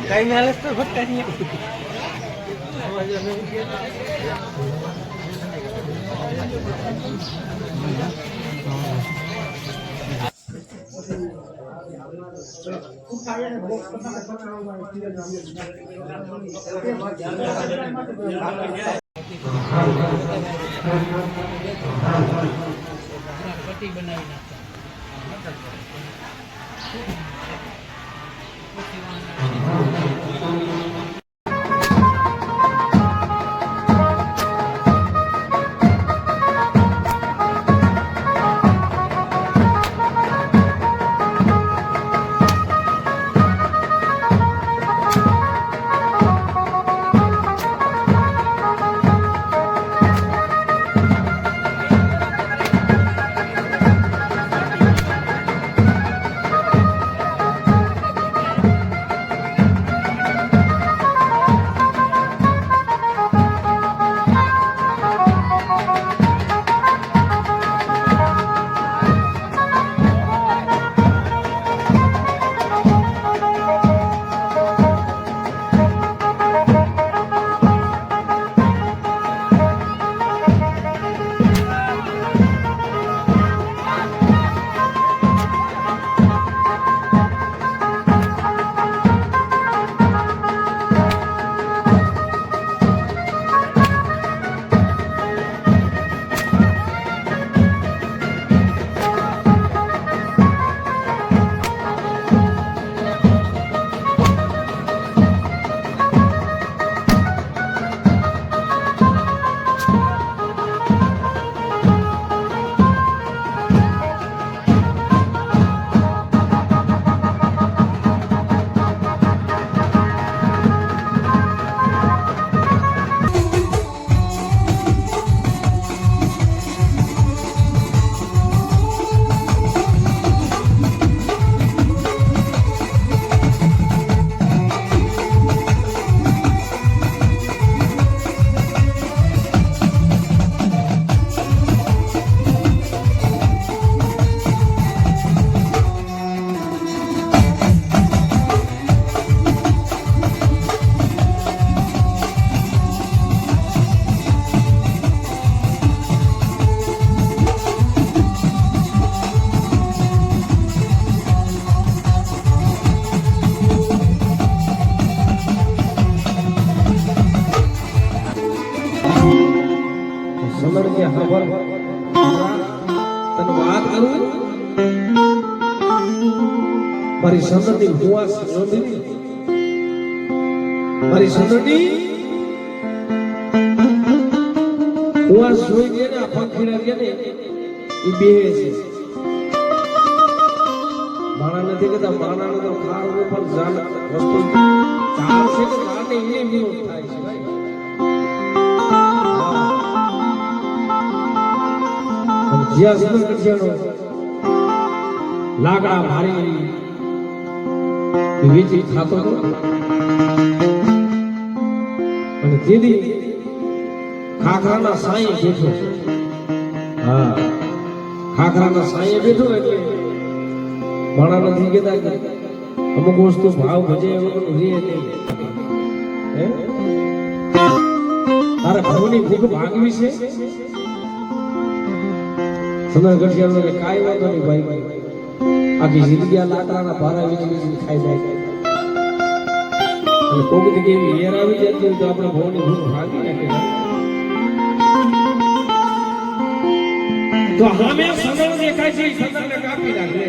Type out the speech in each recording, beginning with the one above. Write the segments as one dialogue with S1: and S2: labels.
S1: કઈ મેલેસ તો ફટકા નહીં પટ્ટી બનાવી મારી સંતતિ હુઆ સંતતિ મારી સંતતિ હુઆ સોઈ ગયા ને પંખીડા ગયા ને એ બેહે છે માણા નથી કહેતા માણાનો તો ખાર ઉપર જાન વસ્તુ ચાર છે કે રાતે એ વિરોધ થાય છે ભાઈ જ્યાં સુધી કઠિયાનો લાકડા ભારી વિચિત થતો હતો અને દીદી ખાખરાના સાંયે બેઠો હા ખાખરાના સાંયે બેઠો એટલે માણા નથી કહેતા કે અમુક વસ્તુ ભાવ ભજે એવું રીએ નહીં તારે ભાવની ભૂખ ભાગવી છે સમય ઘટિયાળો કે કાંઈ વાંધો નહીં ભાઈ આખી જિંદગી આ લાકડાના ભારા વીજળી ખાઈ જાય અને કોક જગ્યાએ એવી હેર આવી જતી હોય તો આપણે ભાવની ભૂખ ભાગી નાખે તો હામે સનળ દેખાય છે સનળને કાપી નાખે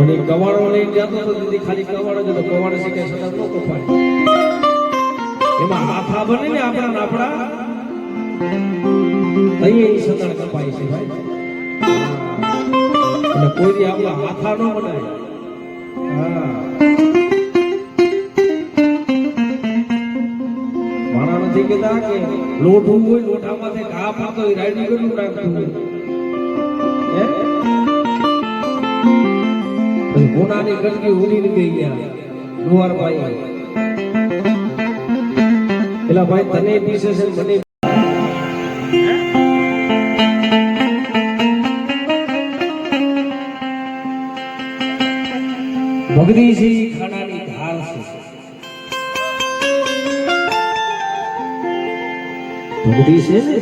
S1: પણ એ કવાડો લઈને જતો તો દીદી ખાલી કવાડો જ હતો, કવાડો શીખે સદા ન કપાય. એમાં હાથા બને ને આપણા અહીંયા સદા કપાય છે ભાઈ. એટલે કોઈ દી આપણા હાથા ન બનાય. હા, માણા નથી કહેતા કે લોઢું હોય લોઢામાંથી ઘા પાતો હોય રાયડું કેટલું નાખતું હોય. કોનાની ગંદકી ઉડી ગઈ ગયા લુહારભાઈ. પેલા ભાઈ તને પીસે છે મને ભગદીજી ખાનાની ધાર છે. ભગદી છે ને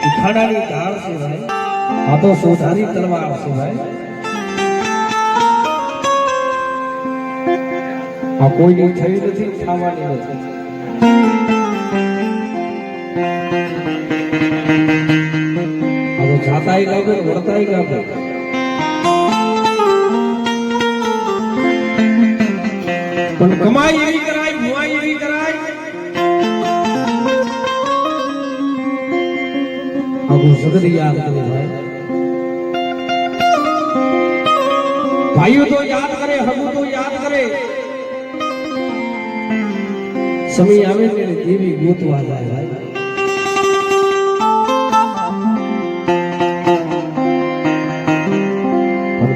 S1: એ ખાનાની ધાર છે ભાઈ. આ તો સોધારી તલવાર છે ભાઈ. આ કોઈની થઈ નથી, ખાવાની નથી. આ તો જાતાય ગામે વળતાય ગામે. પણ કમાઈ એવી કરાય, ભુવાઈ એવી કરાય. આખું જગત યાદ કરે ભાઈ. ભાઈઓ તો યાદ કરે, હગુ તો યાદ કરે. સમય આવે ને દેવી ગોતવા જાય ભાઈ.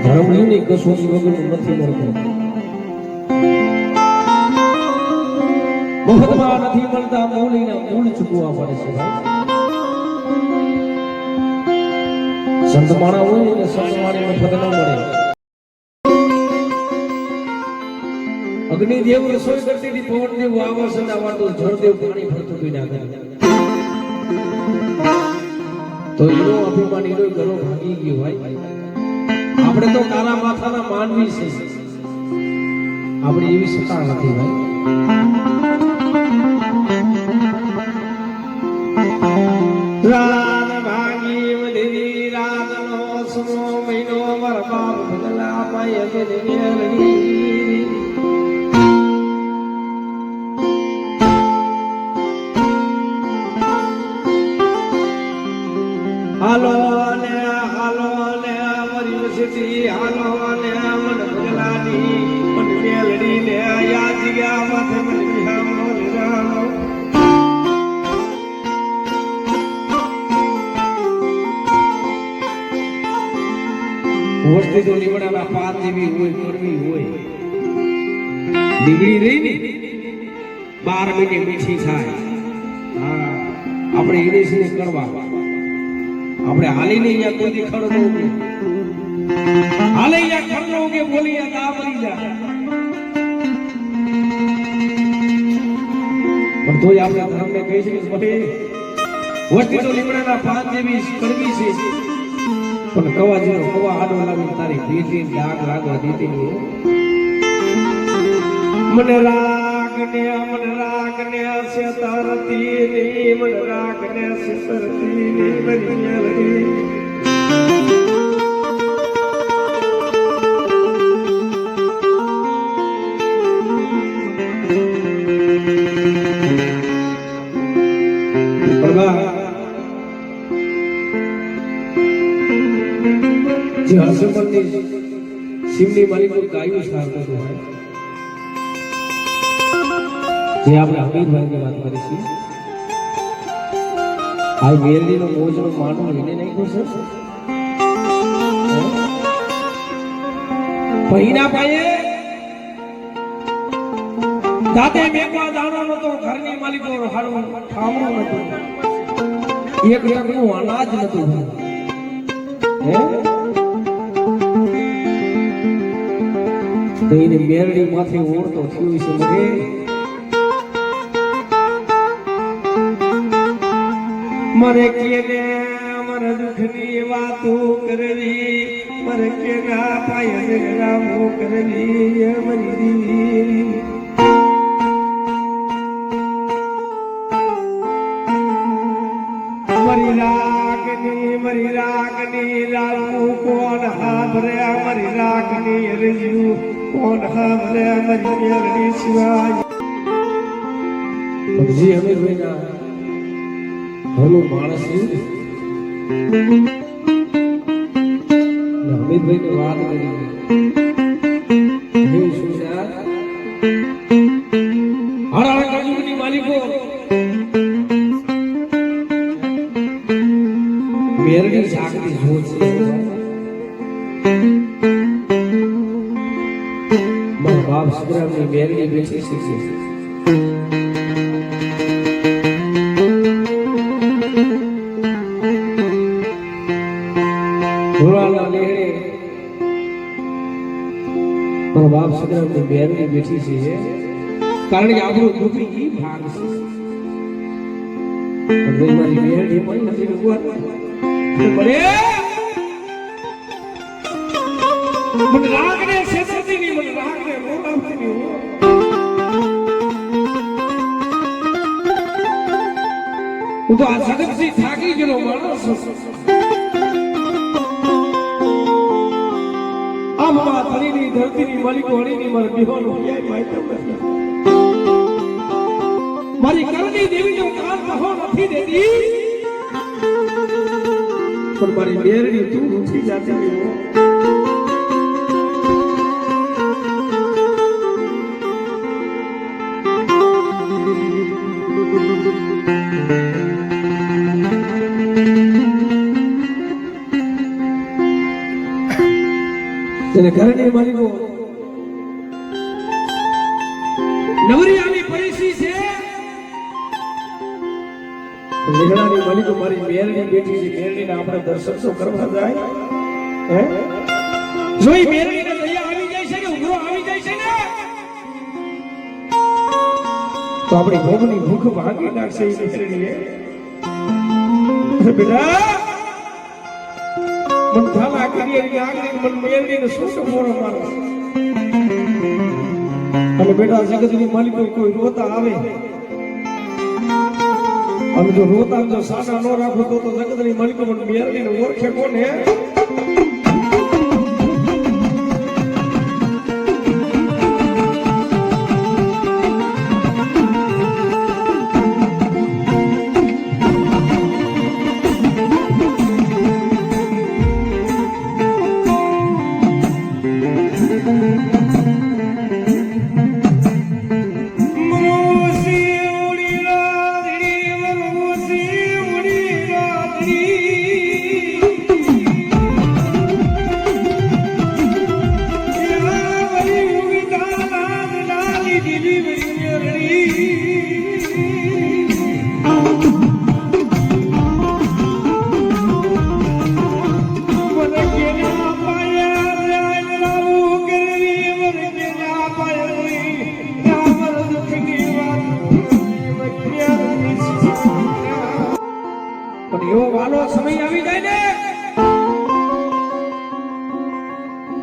S1: ધર્મ ની કસોટી વગર નથી મળતું. મફતમાં નથી મળતા, મૌલીના મૂળ ચૂકવવા પડે છે ભાઈ. સંત માણા હોય ને સંત માણી મફત ન મળે. અગ્નિદેવ રસોઈ કરતી હતી, પવનદેવ વાવસન આવડતું, જળદેવ પાણી ભરતું પી નાખે. તો એનો અભિમાન એનો ગરો ભાગી ગયો ભાઈ. આપણે તો કાલા માથાના માનવી છે, આપણે એવી સત્તા નથી ભાઈ. રાત ભાગી વધી રાતનો સમો મહિનો મારા બાપ ભગલા પાય કે લગી. હાલો ને મારી વસતી, હાલો ને મન ભગલાની મન મેલડી ને યાદ ગયા માથે મન બિહામો લીરાનો. વસ્તી તો લીમડાના પાન જેવી હોય, કરવી હોય. લીમડી રહી ને 12 મહિને મીઠી થાય. હા, આપણે એને છે કરવા. આપણે હાલીને અહીંયા કોઈ દી ખડો ઉગે, હાલે અહીંયા ખડો ઉગે, બોલી અહીંયા દા મરી જાય. પણ તોય આપણે ધર્મને કહી છે કે વસ્તી તો લીમડાના પાન જેવી કરવી છે. પણ કવા જેવો કવા આડો લાવી તારી ભીતી ડાગ લાગવા દીધી નહીં. મને રાગ ને છે તરતી ની, મને રાગ ને છે તરતી ની બની. જે હસમની સિમની માલિક ગાયું સારતું હોય, જે આપણે અમીરભાઈની વાત કરી છે. આ મેરડીનો મોજનો માંડવો લઈને નાખ્યો છે. પૈના પાયે દાદે મેકવા દાણો નતો, ઘરની માલિકો હાડું ઠામણું નતું, એક ટકનું અનાજ નતું. એને મેરડી માથે ઓળતો થયું છે. મને કેને મારા દુઃખની વાતો કરવી, મને કેના પાયે રામો કરવી. મરી દીવી મરી રાગની
S2: રાગની રાગું કોણ હાભરે અમારી રાગની રજ્યું કોણ હાભરે અમારી મેલડી સિવાય
S1: જી હમીરભાઈ ના ઘરનું માણસ હમીરભાઈ ને વાત કરી માલિકો મેરડી જાગતી જોત છે મારા બાપ સુગ્રામની મેરડી બેઠી છે ધોળાના લેહડે મારા બાપ સુગ્રામની મેરડી બેઠી છે કારણ કે આપણું દુઃખી ઈ ભાગ છે પણ મારી મેરડી પણ નથી ઉભા મને રાગ ને સેસતી ની મને રાગ ને મોડાવતી ની હું તો આ સગતથી થાકી ગયેલો માણસ આમાં ધરીની ધરતીની માલિકો હણીની મારા દીવાનો ક્યાંય માહિતી નથી મારી કરણી દેવી નો કાન કહો નથી દેતી પણ મારી મેરડી તું ઉઠી જાતી હો તેને કરણી માલિકો નવરી આવી પૈસી છે લીગડાની માલિકો મારી મેરડી બેઠી છે મેરડીને આપણે દર્શન તો કરવા જાય હે જોઈ મેરડીને દયા આવી જાય છે ને ઉભરો આવી જાય છે ને તો આપણી ભોગની ભૂખ ભાગી નાખશે એ મેરડીએ બેટા મન થાલા કરી કે આગળ મન મેરડીને શું મોરો મારો અને બેટા જગતની માલિકો કોઈ રોતા આવે અને જો રોતા જો સાડા ન રાખો તો જગતની માલિકો પણ મેરડીને ઓળખે કોને એવો વાલો સમય આવી જાય ને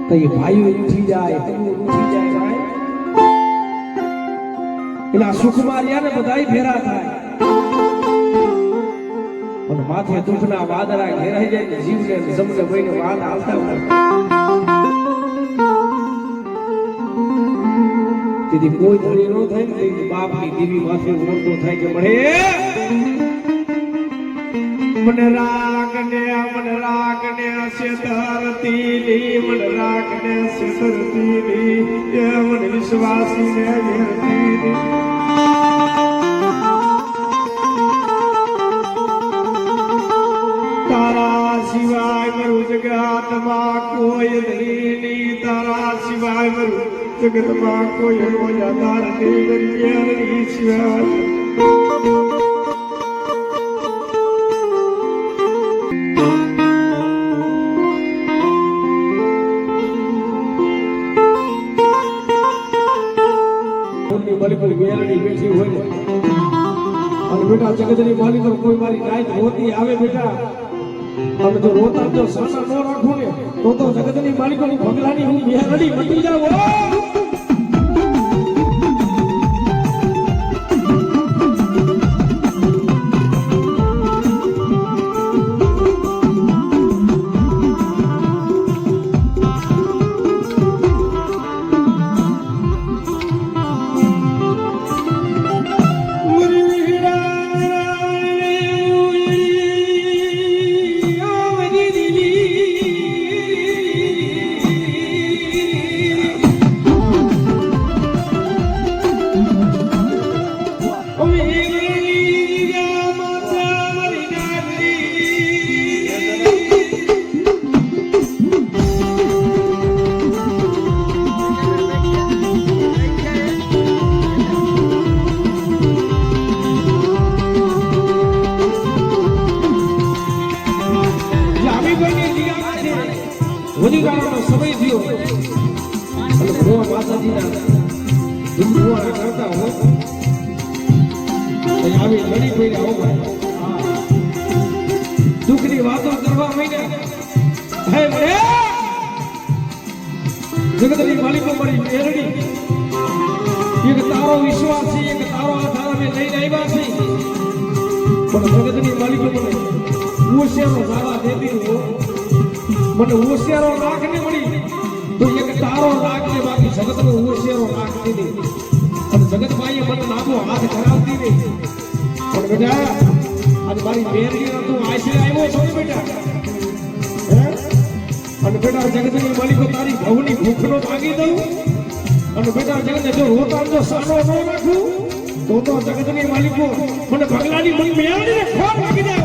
S1: તો એ ભાઈઓ ઉઠી જાય ઉઠી જાય ભાઈ એના સુખમાં રહ્યા ને બધાય ભેરા થાય અને માથે દુઃખના વાદળા ઘેરાઈ જાય ને જીવને જમને ભાઈને વાત આવતા હોય તેથી કોઈ ધણી ન થાય ને બાપની દેવી માથે ઓળખો થાય કે મળે मन राग ने से धरती ली मन राग ने से धरती ली ये मन विश्वासी ने धरती ली तारा सिवाय मरु जगत में कोई नहीं तारा सिवाय मरु जगत में कोई रोजा धरती मेरी सिवाय માલિકો મેરડી બેઠી હોય અને બેટા જગતની માલિકો કોઈ મારી નાઈટ હોતી આવે બેટા અને જો રોતા જો સાસા ન રાખો ને તો જગતની માલિકોની ભગલાની હું મેરડી મટી જાવ બધી ગાળાનો સમય થયો અને ભગવાન માતાજીના ધૂમધુમાડા કરતા હો આવી લડી પડ્યા હો ભાઈ દુઃખની વાતો કરવા માંડ્યા હે હે જગતની માલિકો મારી મેરડી એક તારો વિશ્વાસ છે એક તારો આધાર અમે લઈને આવ્યા છે પણ જગતની માલિકો મને હોશિયારો સારા દેતી હો મને હોશિયારો લાખ ને મળી તો એક તારો લાખ ને બાકી જગતનો હોશિયારો લાખ દીધી અને જગતભાઈએ મને લાંબો હાથ ધરાવતી નહીં પણ બેટા અને મારી મેરડી તું આશરે આવ્યો છો ને બેટા અને બેટા જગતની માલિકો તારી ભવની ભૂખનો માગી દઉં અને બેટા જગત જો રોતા જો સાનો ન રાખું તો જગતની માલિકો મને ભગલાની મન મેળવીને ખોટ માગી દે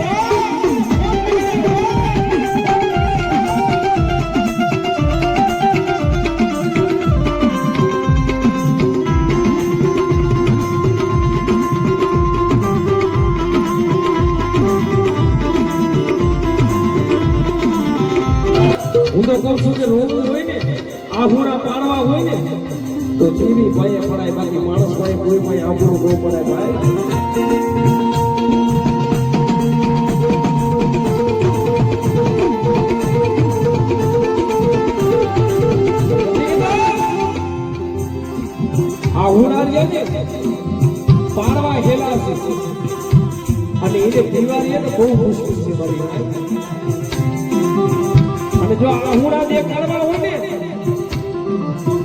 S1: હું તો કહું છું કે રોગું હોય ને આહુડા પાડવા હોય ને તો ટીવી ભાઈએ પડાય બાકી માણસ ભાઈ કોઈ ભાઈ આંબળું ન પડાય ભાઈ આહુડા ને પાડવા હેલા છે અને એને દિવાળી ને બહુ મુશ્કેલ છે મારી ભાઈ અને જો આહુડા દે કરવા હોય ને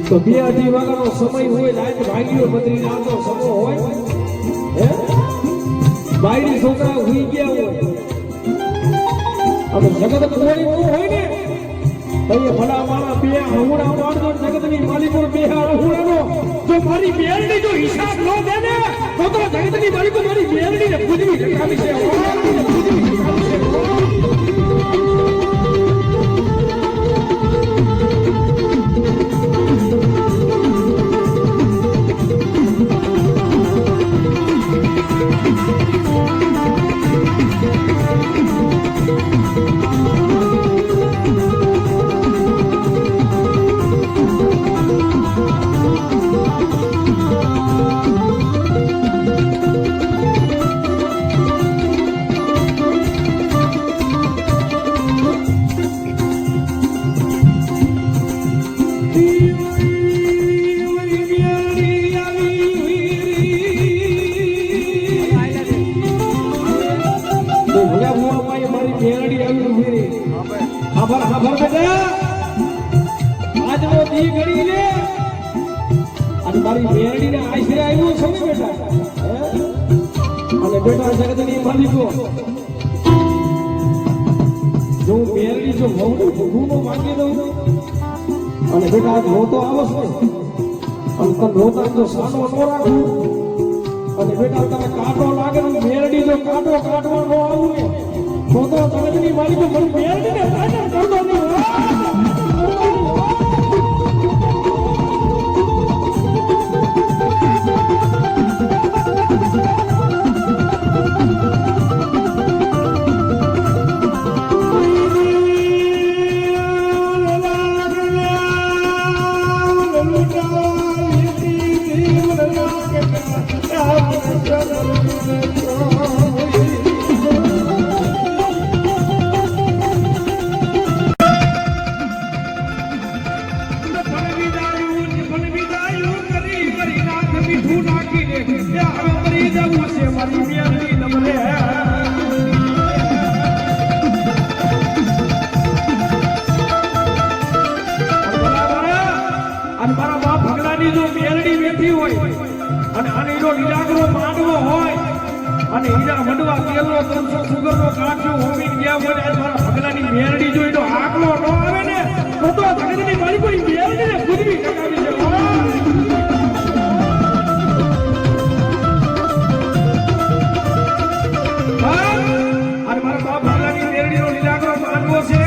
S1: તો 2-2.5 વાગ્યાનો સમય હોય રાત ભાગ્યો બદરી રાતનો સમય હોય હે બાયડી છોકરા હુઈ ગયા હોય અને જગત કોઈ ન હોય ને તો એ ભલા મારા 2 આહુડા પાડજો જગતની માલિકો 2 આહુડાનો જો મારી મેરડી જો હિસાબ ન દે ને તો જગતની માલિકો મારી મેરડી ને પૂજવી લગાવી છે મારી મેરડી ને આશરે આવ્યો છે ને બેટા અને બેટા જગતની માલિકો જો મેરડી જો ભૂનો માંગી દઉં અને બેટા રોતો આવસ ને અને તને રોતા જો સાનો ન રાખું અને બેટા તને કાંટો લાગે ને મેરડી જો કાંટો કાઢવા ન આવું ને તો જગતની માલિકો મારી મેરડી ને કાંટો કરતો નહીં અને આનો લીલાગરો માંડવો હોય અને હીરા મંડવા કેલો 300 સુગરનો કાચો હોમીન ગયા હોય અને મારા ભગલાની મેરડી જોઈ તો આકલો ન આવે ને તો જગતની માલિકો ની મેરડી ને ખુદવી ટકાવી છે અને મારા બાપ ભગલાની મેરડીનો લીલાગરો માંડવો છે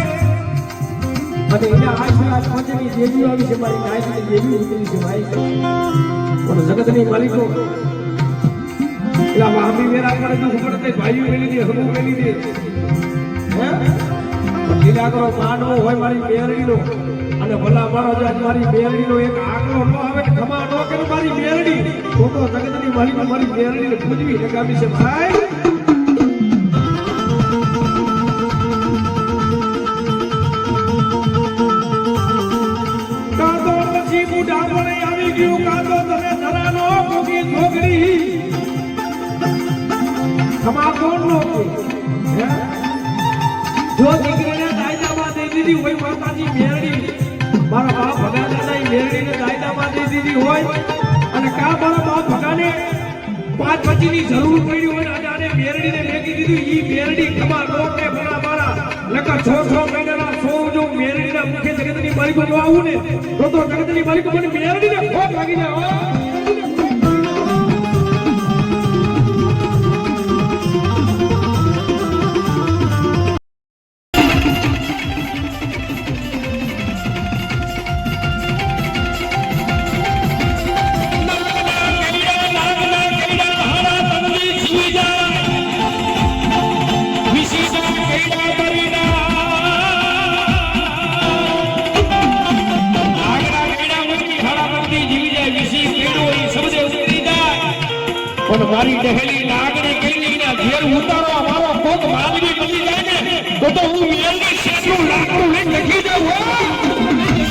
S1: અને એના આશીર્વાદ પંચની દેવી આવી છે મારી નાયકની દેવી ઉતરી છે ભાઈ પણ જગતની માલિકો એલા વાહમી વેરા કરે તો ઉપર તે ભાઈઓ મેલી દે હમુ મેલી દે હે લીલાગરો માનવો હોય મારી મેરડીનો અને ભલા મારો જે મારી મેરડીનો એક આંકડો ન આવે ને ખમા ન કરે મારી મેરડી તો જગતની માલિક મારી મેરડીને પૂજવી લગાવી છે ભાઈ. કાતો પછી બુઢા મને આવી ગયું કાતો તમે ધરાનો કોકી છોકરી ખમા કોણ નો હે જો દીકરીને દાયદામાં દઈ દીધી હોય માતાજી મેરડી મારા બાપ ભગા દાદાએ મેરડીને દાયદામાં દઈ દીધી હોય અને કા મારા બાપ ભગાને 5-25 ની જરૂર પડી હોય અને આને મેરડીને મેકી દીધું ઈ મેરડી ખમા લોકે ભલા મારા લકા 6 મહિનાના 100 જો મેરડીના મુખે જગતની માલિકો જો આવું ને તો જગતની માલિકો મને મેરડીને ખોટ લાગી જાય. પણ મારી ડહેલી નાગણી કઈ ના ઘેર ઉતારો મારો કોક માંગણી બની જાય ને તો હું મેલની શેઠનું લાકડું લઈને લખી જાઉં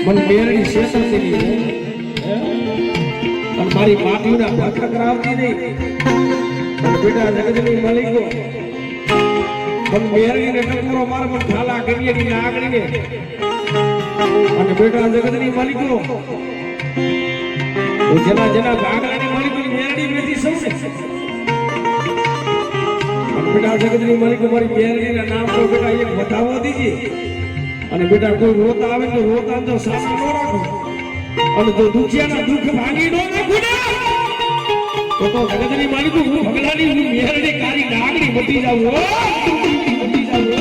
S1: મને મેરડી શેષણ દેવી અને મારી માટીના ભાખા કરાવતી નહીં અને બેટા જગતની માલિકો મને મેરડીને ટકોરો માર મને ઠાલા કરીએ ની નાગણીને અને બેટા જગતની માલિકો જેના ભાગલાની માલિકોની મેરડી વેચી સૌને અને બેટા જગતની માલિકો મારી મેરડીના નામ પર બેટા એક વધાવો દીજે અને બેટા કોઈ રોતા આવે તો રોતા તો સાસા ન રાખો અને જો દુખિયાના દુઃખ ભાંગી ન નાખું ને તો જગતની માલિકો હું ભગલાની હું મેરડી કારી નાગણી મટી જાઉં મટી જાઉં.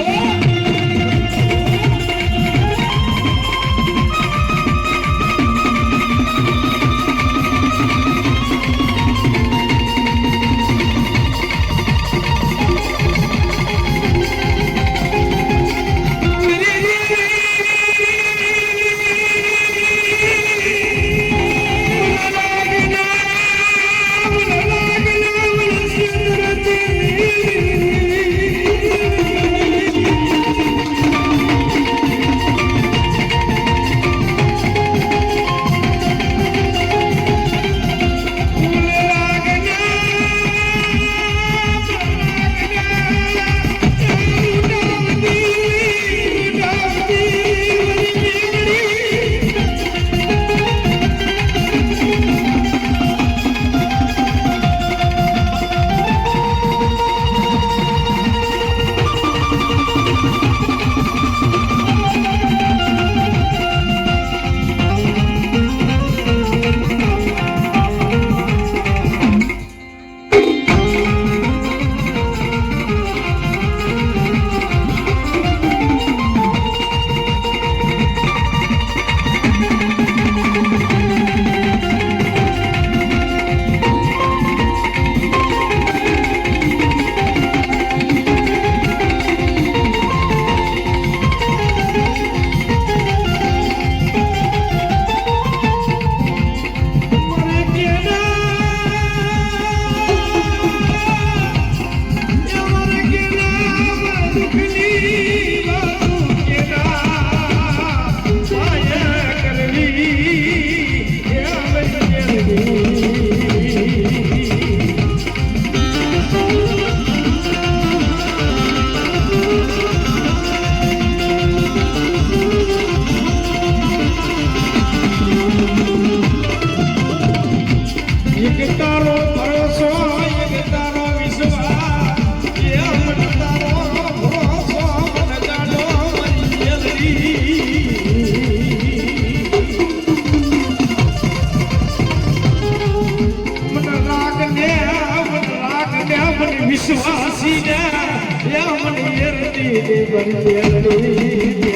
S2: હાસીના યામની એરડી દે બની એરડી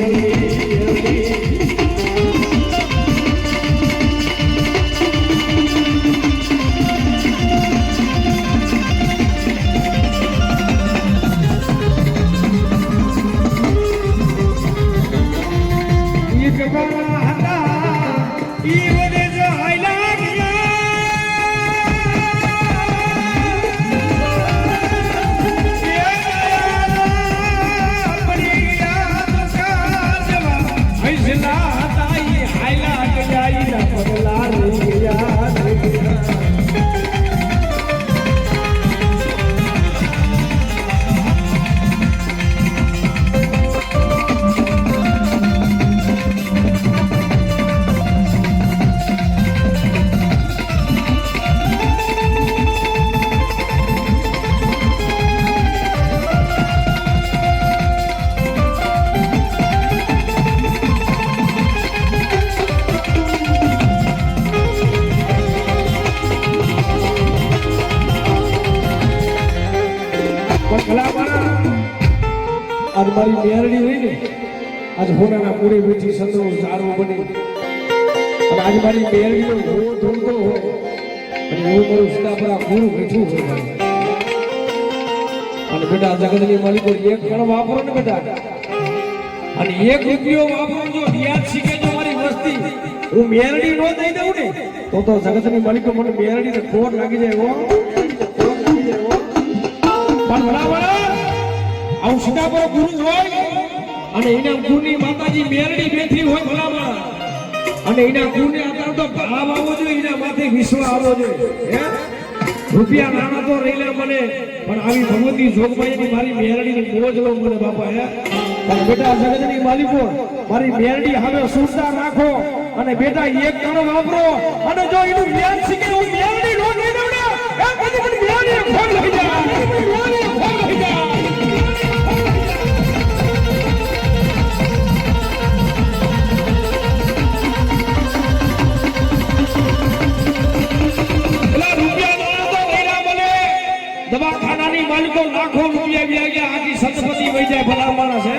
S2: આજ મારી મેરડી રહી ને આજ હોનાના પૂરે બેઠી સંતોષ ઝાડવો બની અને આજ મારી મેરડીનો ઘોડો ધૂળતો હોય અને હું મારું સીધા પર આ ઘોડું બેઠું હોય અને બેટા જગતની માલિકો એક કણ વાપરો ને બેટા અને એક રૂપિયો વાપરો જો યાદ શીખે જો મારી વસ્તી હું મેરડી નો દઈ દઉં ને તો જગતની માલિકો મને મેરડીને ખોટ લાગી જાય હો પણ બરાબર આવું સીધા પર ગુરુ હોય અને એના ગુરુની માતાજી મેરડી બેઠી હોય ભલામાં અને એના ગુરુને અત્યારે તો ભાવ આવવો જોઈએ એના માથે વિશ્વાસ આવવો જોઈએ હે રૂપિયા નાના તો રહીલે મને પણ આવી ભગવતી જોગમાઈની મારી મેરડીની મોજ લો મને બાપા હે પણ બેટા જગતની માલિકો મારી મેરડી હવે સુરતા રાખો અને બેટા એક કણ વાપરો અને જો એનું જ્ઞાન શીખે હું મેરડી નો દઈ દઉં ને એ પછી મને મેરડી ખોટ લઈ જાય મેરડી ખોટ લઈ જાય દવાખાનાની માલિકો લાખો રૂપિયા વ્યાગ્યા આખી સતપતિ વહી જાય ભલા માણસ હે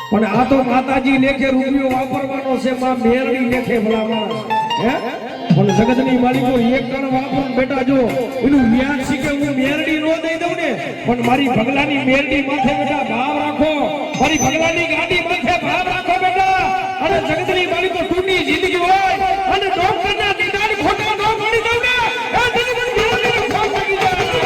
S2: પણ આ તો માતાજી લેખે રૂપિયો વાપરવાનો છે માં મેરડી લેખે ભલા માણસ હે પણ જગતની માલિકો એક કણ વાપરો બેટા જો એનું વ્યાજ શીખે હું મેરડી નો દઈ દઉં ને પણ મારી ભગલાની મેરડી માથે બેટા ભાવ રાખો મારી ભગલાની ગાડી માથે ભાવ રાખો બેટા અને જગતની માલિકો ટૂંકી જિંદગી હોય અને ડોક્ટરના નિદાન ખોટા ન મળી દઉં ને એ જગતની મેરડી ખોટ લાગી જાય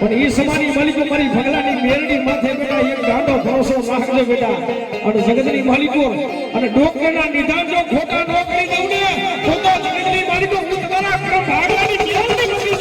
S2: પણ એ સમાની માલિકો મારી ભગલાની મેરડી માથે બેટા એક ગાંડો ભરોસો રાખજો બેટા અને જગતની માલિકો અને ડોક્ટરના નિદાન જો ખોટા ન કરી દઉં ને તો જગતની માલિકો હું તમારા ક્રમ ભાગવાની મેરડી નથી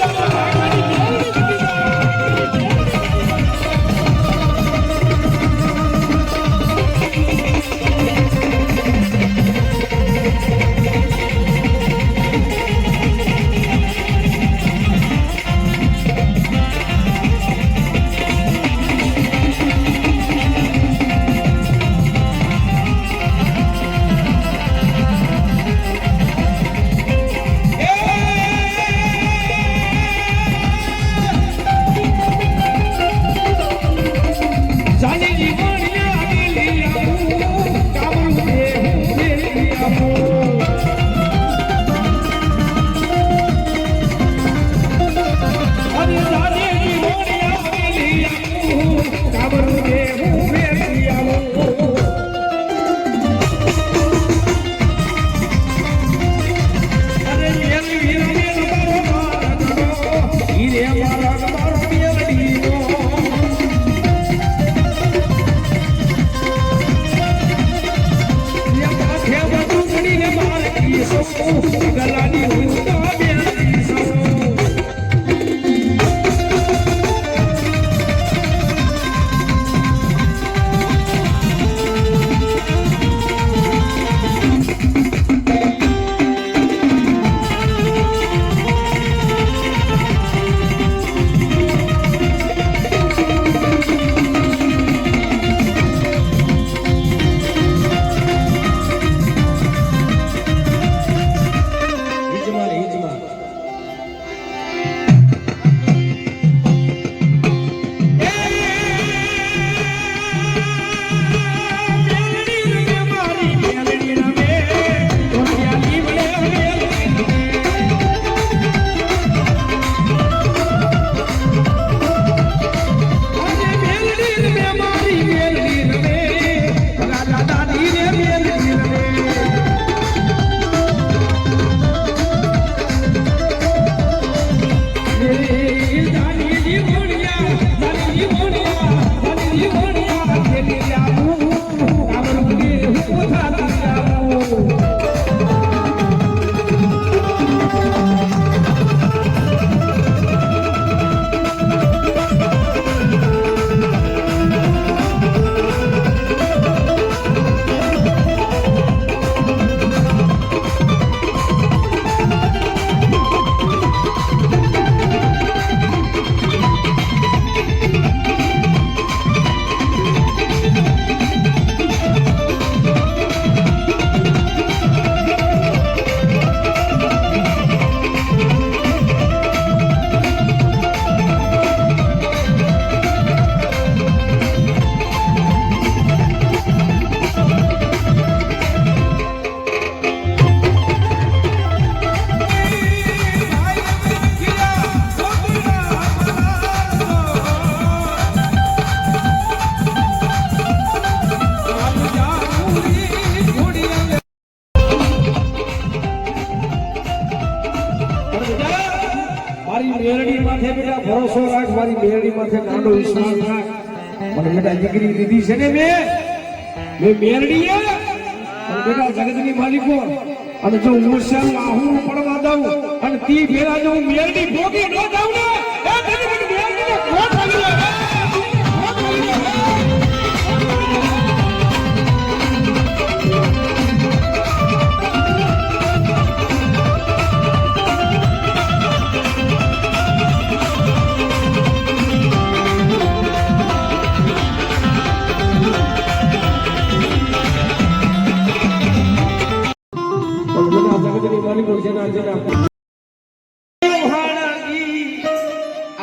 S2: મારી મેરડી માથે બેટા ભરોસો રાખ, મારી મેરડી માથે ગાંડો વિશ્વાસ રાખ. મને બેટા દીકરી દીધી છે ને મેં મેરડીએ અને બેટા જગતની માલિકો અને જો મુરશાલ આહું પડવા દઉં અને તી ભેરા જો હું મેરડી ભોગી ન જાઉં ને એ તેની મને મેરડીને ખોટ આવી જાય. જગતની માલિકો જેના જેના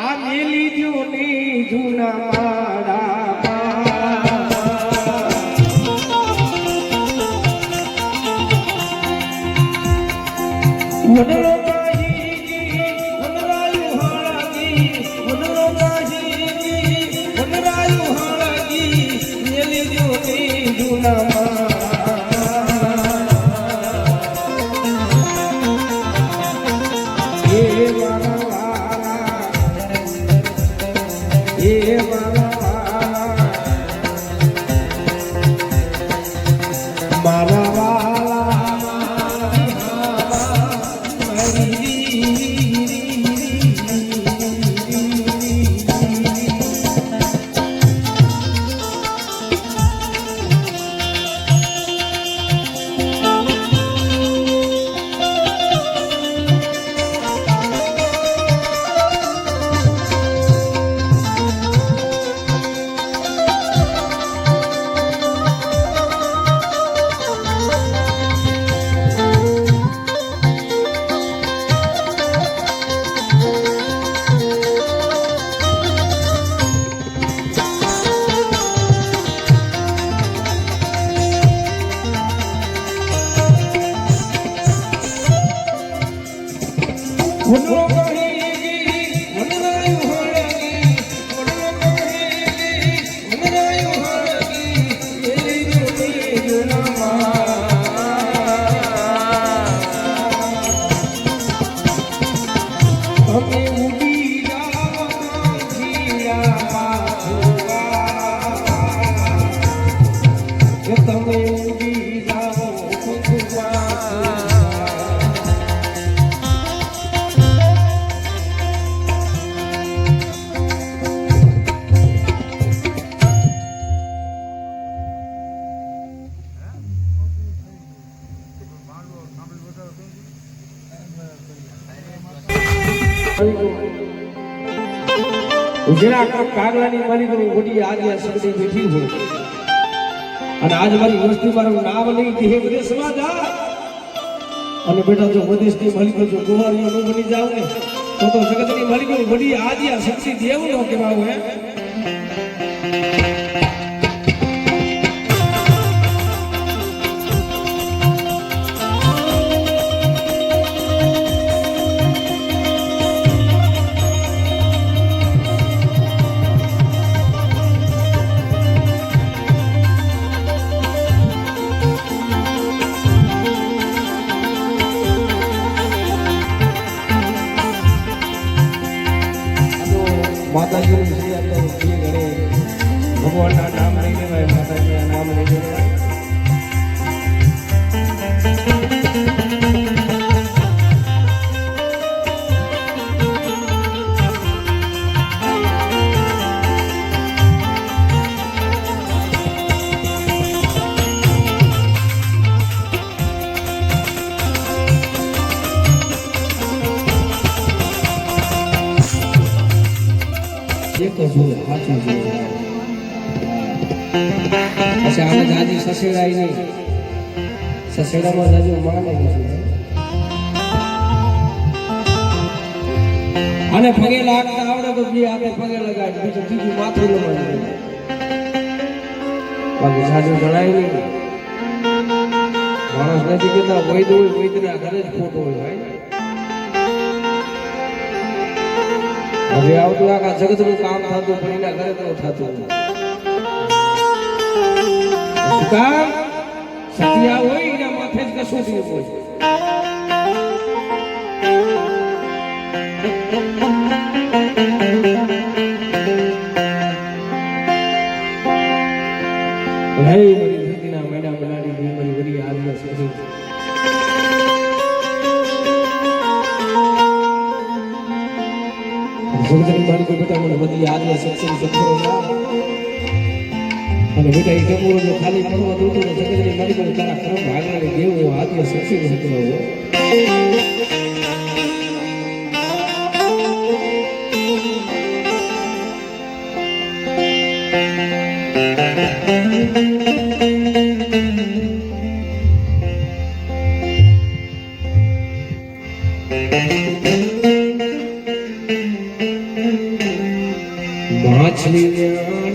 S2: આ મેલી જૂની જૂના વડલો જેના કાગલાની મારી મોટી આજે સગડી બેઠી હોય અને આજ મારી વસ્તી મારું નામ લઈ કે હે વિદેશમાં જા અને બેટા જો વિદેશની માલિકો જો કુંવારીઓ નો બની જાવ ને તો જગતની માલિકો વડી આજે આ શક્તિ દેવ નો કહેવાય હે. માતાજીનું શ્રી આપણે શ્રી ઘરે ભગવાનના નામ લઈ લેવાય, માતાજીના નામ લઈ લેવાય. એક જ હોય સાચું જોઈએ. પછી આને જાજી સસેડાય નહીં, સસેડામાં જાજી માને નથી. અને પગે લાગતા આવડે તો બે હાથે પગે લગાડ, બીજું ત્રીજું માથું લગાડ. બાકી જાજુ જણાય નહીં. માણસ નથી કહેતા વૈદ હોય વૈદના ઘરે જ ખોટો હોય ભાઈ. હવે આવતું આખા જગતનું કામ થતું પણ એના ઘરે તો થતું કામ સત્યા હોય એના માથે જ કશું થયું હોય.
S1: જગતની માલિકો બેટા મને બધી આજે સત્સંગ સત્સંગ અને બેટા એ જમવું જો ખાલી કરવા દઉં તો જગતની માલિકો તારા કર્મ ભાગવાને દેવું આજે સત્સંગ સત્સંગ માછલી